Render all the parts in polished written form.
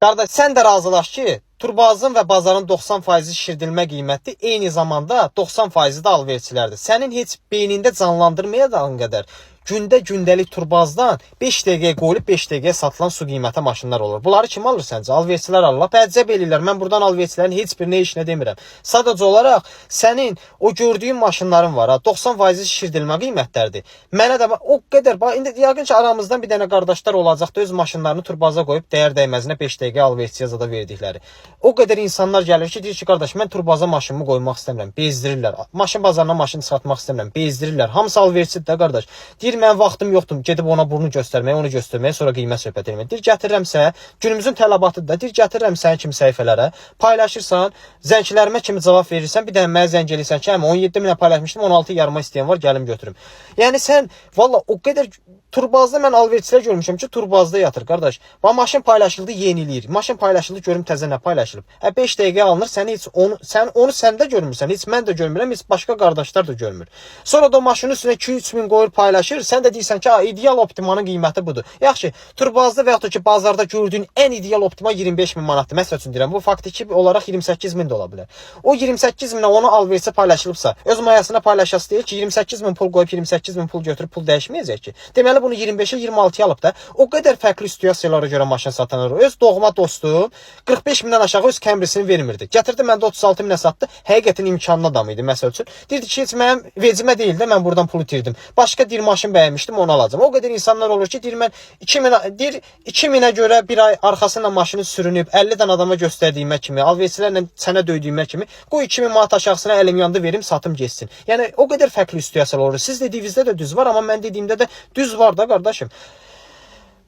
Qardaş, sən də razılaş ki, Turbazın və bazarın 90% şişirdilmə qiyməti eyni zamanda 90% də alverçilərdir. Sənin heç beynində canlandırmayacağın qədər gündəlik Turbazdan 5 dəqiqəyə qoyulub 5 dəqiqəyə satılan su qiymətə maşınlar olur. Bunları kim alır səncə? Alverçilər alırlar. Təəccüb eləyirlər. Mən buradan alverçilərin heç birinə işinə demirəm. Sadəcə olaraq sənin o gördüyün maşınların var ha, 90% şişirdilmə qiymətlərdir. Mənə də o qədər, indi yəqin ki aramızdan bir dənə qardaşlar olacaqdı, öz maşınlarını Turbaza qoyub dəyər dəyməzinə 5 dəqiqə alverçiyə zada verdikləri. O qədər insanlar gəlir ki, deyir ki, qardaş, mən Turbaza maşınımı qoymaq istəmirəm. Bezdirirlər. Maşın bazarına maşın satmaq istəmirəm. Bezdirirlər. Hamısı alverçidir də qardaş. Deyir, mən vaxtım yoxdur, gedib ona bunu göstərməyə, onu göstərməyə, sonra qiymət söhbət etməyə. Deyir, gətirirəmsə, günümüzün tələbatıdır da, deyir, gətirirəm sənin kimi səhifələrə, paylaşırsan, zəngçilərimə kimi cavab verirsən, bir dənə mənə zəng eləyirsən ki, 17 minə paylaşmışdım, 16 yarıma istəyən var, gəlim götürüm. Yəni sən, valla o qədər Turbazda mən alverçilər görmüşəm ki, Turbazda yatır, qardaş. Va maşın paylaşıldı, yeniləyir. Maşın paylaşıldı, görüm təzə nə paylaşılıb. 5 dəqiqə alınır, sən onu səndə görmürsən, heç mən də görmürəm, heç başqa qardaşlar da görmür. Sonra da maşının üstünə 2-3 min qoyur paylaşır, sən də deyirsən ki, ideal optimanın qiyməti budur. Yaxşı, Turbazda və yaxud da ki, bazarda gördüyün ən ideal optima 25 min manatdır. Məsəl üçün deyirəm, bu faktiki olaraq 28 min də ola bilər. O 28 minə onu alverçi paylaşılıbsa, öz mayasına paylaşası deyil ki, 28 min pul qoyub 28 min pul götürüb pul dəyişməyəcək ki. Deməli bunu 25'e 26'ya alıp da o kadar farklı situasiyalara göre maşın satanlar. Öz doğma dostum 45 mindən aşağı öz Camry'sini vermirdi. Gətirdi məndə 36 minə satdı. Həqiqətən imkanlı adam idi məsəl üçün. Deyirdi ki, heç mənim vecimə deyil də mən buradan pul itirdim. Başqa bir maşın bəyənmişdim, onu alacağım. O qədər insanlar olur ki, deyir mən 2000'ə görə bir ay arxasından maşını sürünüb 50 dən adama göstərdiyimə kimi, alverçilərlə sənə döydüyümə kimi, qoy 2000 manat aşağısına əlim yandı verim, satım geçsin. Yəni o qədər fərqli situasiyalar olur. Siz dediyinizdə də düz var, amma mən dediyimdə də düz var da qardaşım.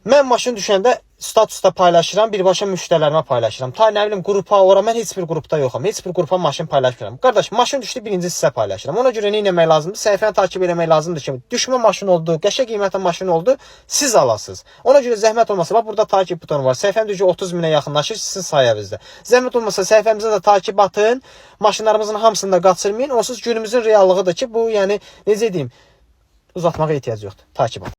Mən maşın düşəndə statusda paylaşıram, birbaşa müştərilərimə paylaşıram. Ta nə bilim qrupa, ora mən heç bir qrupda yoxam. Heç bir qrupa maşın paylaşmıram. Qardaş, maşın düşdü, birinci sizə paylaşıram. Ona görə nə etmək lazımdır? Səhifəni takib etmək lazımdır ki, düşmə maşın oldu, qəşəng qiymətə maşın oldu, siz alasınız. Ona görə zəhmət olmasa, bax burada takib butonu var. Səhifənin düzü 30 minə yaxınlaşır sizin sayənizdə. Zəhmət olmasa səhifəmizə də takib atın. Maşınlarımızın hamısını da qaçırmayın. Onsuz günümüzün reallığıdır ki, bu yəni necə deyim, uzatmağa ehtiyac yoxdur. Takib atın.